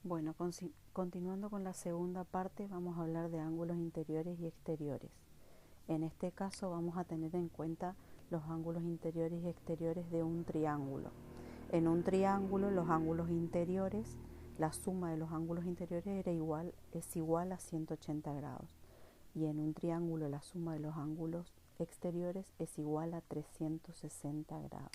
Bueno, continuando con la segunda parte, vamos a hablar de ángulos interiores y exteriores. En este caso vamos a tener en cuenta los ángulos interiores y exteriores de un triángulo. En un triángulo, los ángulos interiores, la suma de los ángulos interiores es igual a 180 grados. Y en un triángulo, la suma de los ángulos exteriores es igual a 360 grados.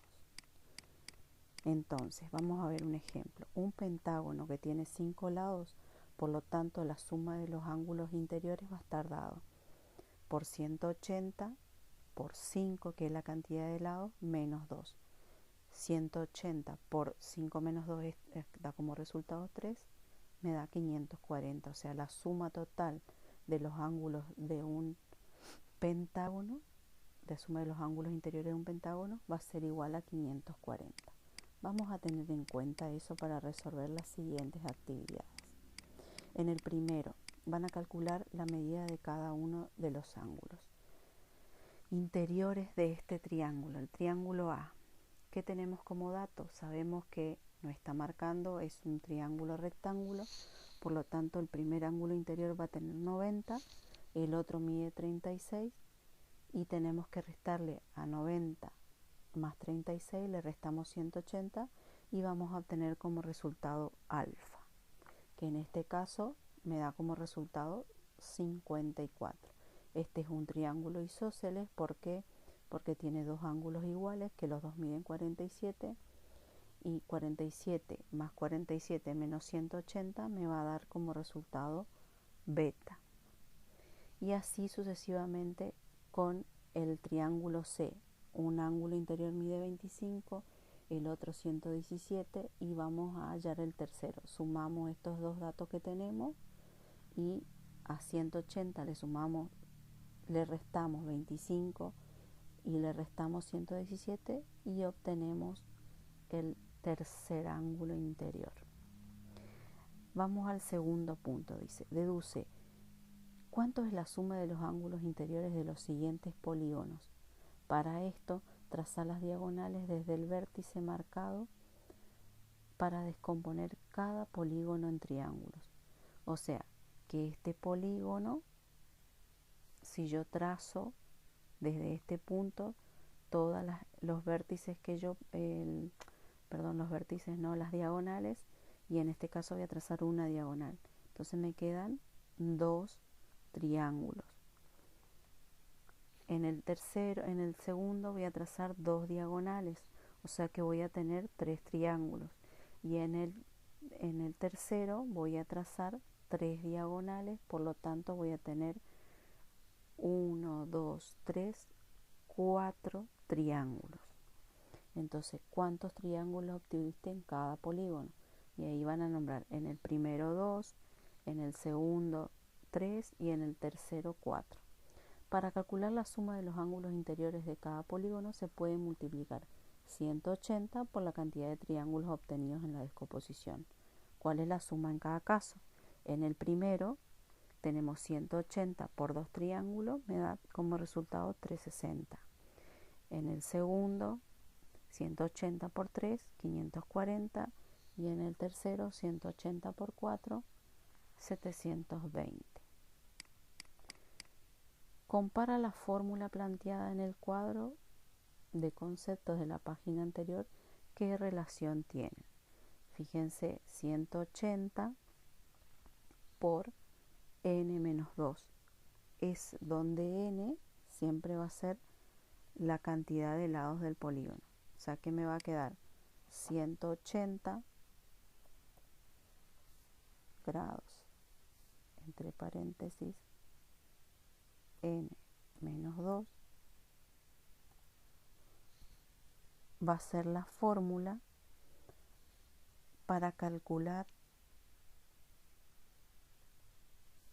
Entonces, vamos a ver un ejemplo. Un pentágono que tiene 5 lados, por lo tanto, la suma de los ángulos interiores va a estar dado por 180 por 5, que es la cantidad de lados, menos 2. 180 por 5 menos 2 da como resultado 3, me da 540. O sea, la suma total de los ángulos de un pentágono, la suma de los ángulos interiores de un pentágono, va a ser igual a 540. Vamos a tener en cuenta eso para resolver las siguientes actividades. En el primero, van a calcular la medida de cada uno de los ángulos interiores de este triángulo, el triángulo A. ¿Qué tenemos como dato? Sabemos que nos está marcando, es un triángulo rectángulo, por lo tanto el primer ángulo interior va a tener 90, el otro mide 36 y tenemos que restarle a 90 más 36, le restamos 180 y vamos a obtener como resultado alfa, que en este caso me da como resultado 54. Este es un triángulo isósceles, ¿por qué? Porque tiene dos ángulos iguales, que los dos miden 47, y 47 más 47 menos 180 me va a dar como resultado beta. Y así sucesivamente con el triángulo C. Un ángulo interior mide 25, el otro 117 y vamos a hallar el tercero. Sumamos estos dos datos que tenemos y a 180 le restamos 25 y le restamos 117 y obtenemos el tercer ángulo interior. Vamos al segundo punto, dice, deduce ¿cuánto es la suma de los ángulos interiores de los siguientes polígonos? Para esto, traza las diagonales desde el vértice marcado para descomponer cada polígono en triángulos. O sea, que este polígono, si yo trazo desde este punto, todos los vértices que las diagonales, y en este caso voy a trazar una diagonal. Entonces me quedan dos triángulos. En el segundo voy a trazar dos diagonales, o sea que voy a tener tres triángulos. Y en el tercero voy a trazar tres diagonales, por lo tanto voy a tener 1, 2, 3, 4 triángulos. Entonces, ¿cuántos triángulos obtuviste en cada polígono? Y ahí van a nombrar en el primero 2, en el segundo 3 y en el tercero 4. Para calcular la suma de los ángulos interiores de cada polígono se puede multiplicar 180 por la cantidad de triángulos obtenidos en la descomposición. ¿Cuál es la suma en cada caso? En el primero tenemos 180 por dos triángulos, me da como resultado 360. En el segundo, 180 por 3, 540. Y en el tercero, 180 por 4, 720. Compara la fórmula planteada en el cuadro de conceptos de la página anterior, ¿qué relación tienen? Fíjense, 180 por n menos 2 es donde n siempre va a ser la cantidad de lados del polígono. O sea que me va a quedar 180 grados, entre paréntesis, n menos 2, va a ser la fórmula para calcular,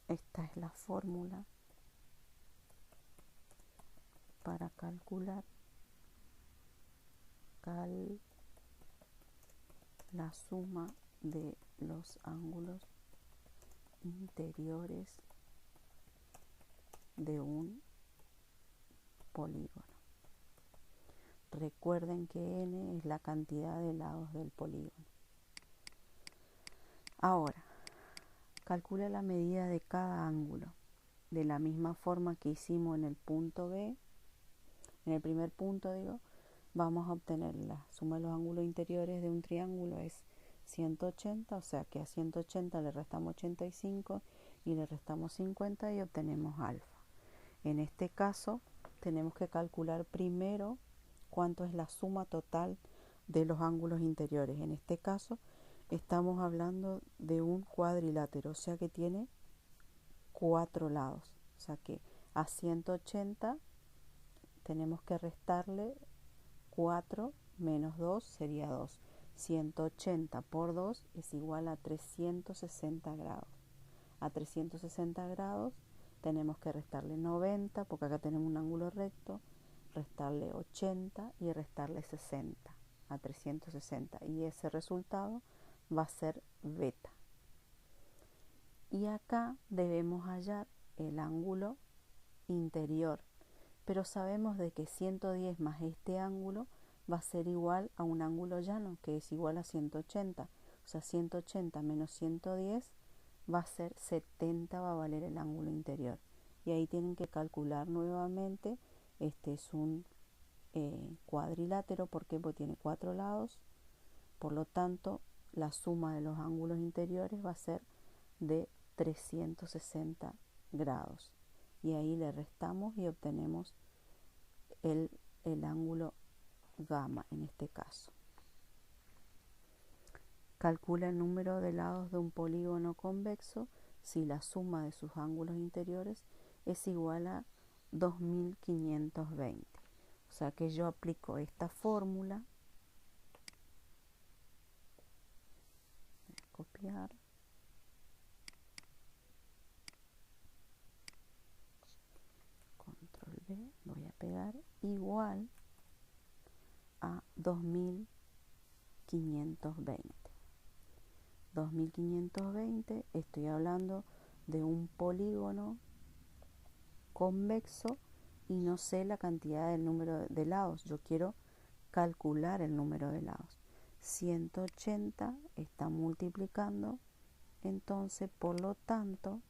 esta es la fórmula para calcular la suma de los ángulos interiores de un polígono. Recuerden que n es la cantidad de lados del polígono. Ahora, calcula la medida de cada ángulo. De la misma forma que hicimos en el punto B, en el primer punto digo, vamos a obtener la suma de los ángulos interiores de un triángulo es 180, o sea que a 180 le restamos 85 y le restamos 50 y obtenemos alfa. En este caso tenemos que calcular primero cuánto es la suma total de los ángulos interiores. En este caso estamos hablando de un cuadrilátero, o sea que tiene 4 lados. O sea que a 180 tenemos que restarle 4 menos 2 sería 2. 180 por 2 es igual a 360 grados. A 360 grados tenemos que restarle 90, porque acá tenemos un ángulo recto, restarle 80 y restarle 60 a 360. Y ese resultado va a ser beta. Y acá debemos hallar el ángulo interior, pero sabemos de que 110 más este ángulo va a ser igual a un ángulo llano, que es igual a 180. O sea, 180 menos 110 va a ser 70, va a valer el ángulo interior. Y ahí tienen que calcular nuevamente. Este es un cuadrilátero, ¿por qué? Porque tiene 4 lados. Por lo tanto, la suma de los ángulos interiores va a ser de 360 grados. Y ahí le restamos y obtenemos el ángulo gamma en este caso. Calcula el número de lados de un polígono convexo si la suma de sus ángulos interiores es igual a 2520. O sea que yo aplico esta fórmula. Voy a copiar. Control V, voy a pegar igual a 2520. 2520, estoy hablando de un polígono convexo y no sé la cantidad del número de lados. Yo quiero calcular el número de lados. 180 está multiplicando, entonces por lo tanto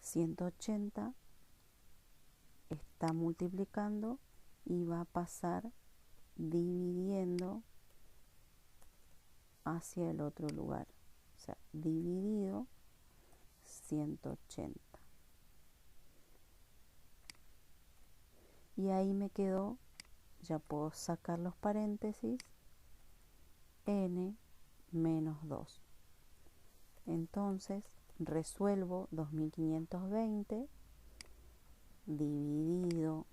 ...180 está multiplicando y va a pasar dividiendo hacia el otro lugar. O sea, dividido 180. Y ahí me quedó, ya puedo sacar los paréntesis, n menos 2. Entonces resuelvo 2520 dividido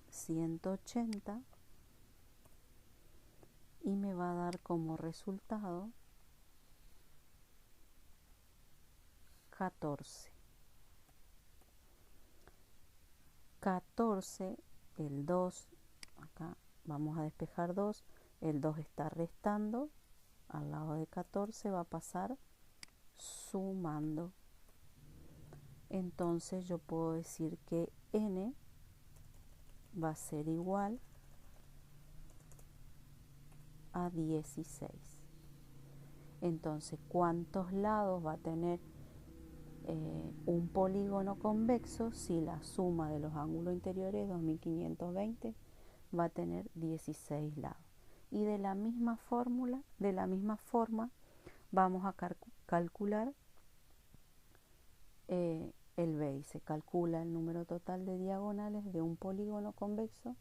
180 y me va a dar como resultado 14. 14, el 2, acá vamos a despejar 2, el 2 está restando, al lado de 14 va a pasar sumando. Entonces yo puedo decir que n va a ser igual a 16. Entonces, ¿cuántos lados va a tener un polígono convexo si la suma de los ángulos interiores es 2520? Va a tener 16 lados. Y de la misma forma, vamos a calcular el B. Y se calcula el número total de diagonales de un polígono convexo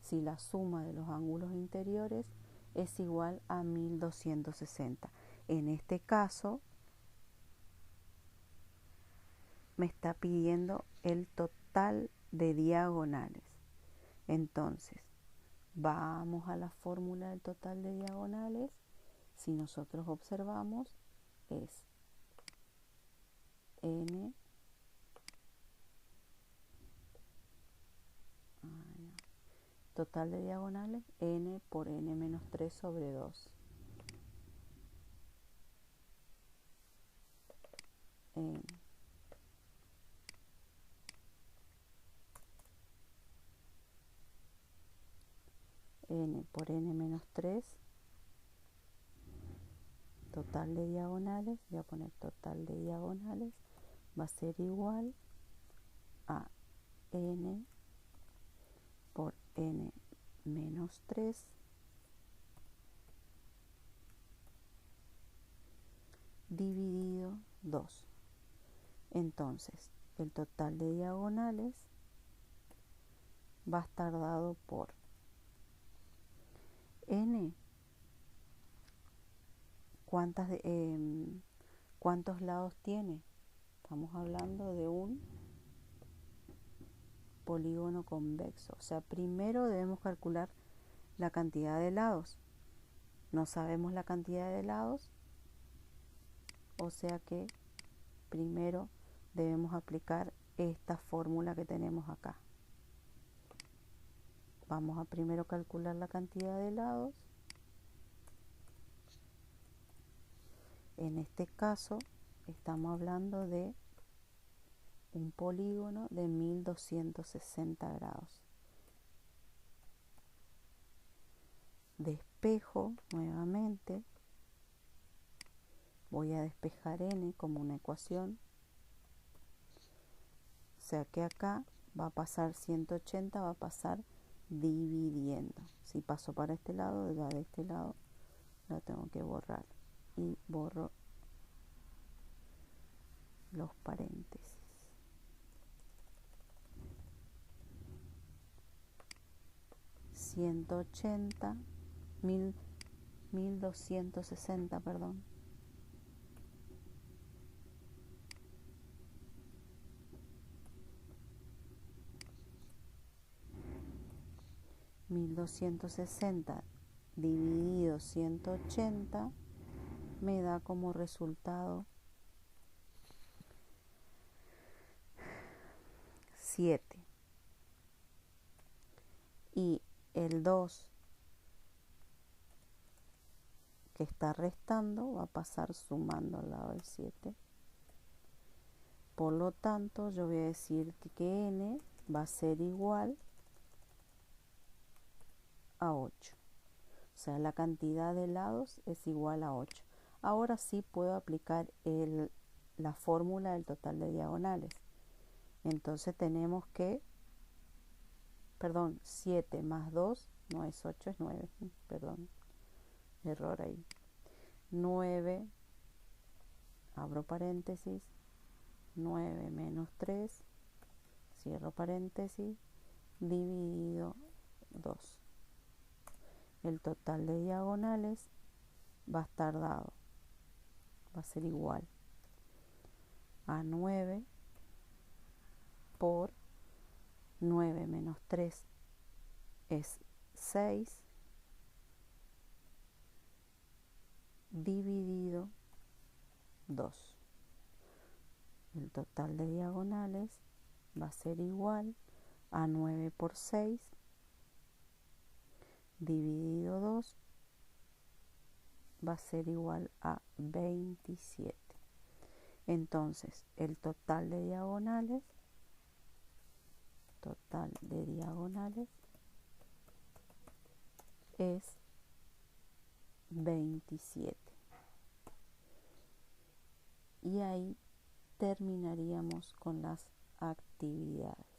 si la suma de los ángulos interiores es igual a 1260. En este caso me está pidiendo el total de diagonales. Entonces, vamos a la fórmula del total de diagonales. Si nosotros observamos, es n total de diagonales, n por n menos 3 sobre 2. N por n menos 3, total de diagonales, voy a poner total de diagonales, va a ser igual a n por n menos 3 dividido 2. Entonces, el total de diagonales va a estar dado por n. ¿Cuántos lados tiene? Estamos hablando de un polígono convexo. O sea, primero debemos calcular la cantidad de lados. No sabemos la cantidad de lados, o sea que primero debemos aplicar esta fórmula que tenemos acá. Vamos a primero calcular la cantidad de lados. En este caso estamos hablando de un polígono de 1260 grados. Despejo nuevamente. Voy a despejar n como una ecuación. O sea que acá va a pasar 180, va a pasar dividiendo. Si paso para este lado, la de este lado la tengo que borrar. Y borro los paréntesis. 180, 1260, perdón. 1260 dividido 180 me da como resultado 7. Y el 2 que está restando va a pasar sumando al lado del 7. Por lo tanto, yo voy a decir que n va a ser igual a 8. O sea, la cantidad de lados es igual a 8. Ahora sí puedo aplicar la fórmula del total de diagonales. Entonces tenemos que, 7 más 2 no es 8, es 9. Perdón, error ahí. 9, abro paréntesis, 9 menos 3, cierro paréntesis, dividido 2. El total de diagonales va a estar dado, va a ser igual a 9 por 9 menos 3 es 6 dividido 2. El total de diagonales va a ser igual a 9 por 6 dividido 2 va a ser igual a 27. Entonces, el total de diagonales es 27. Y ahí terminaríamos con las actividades.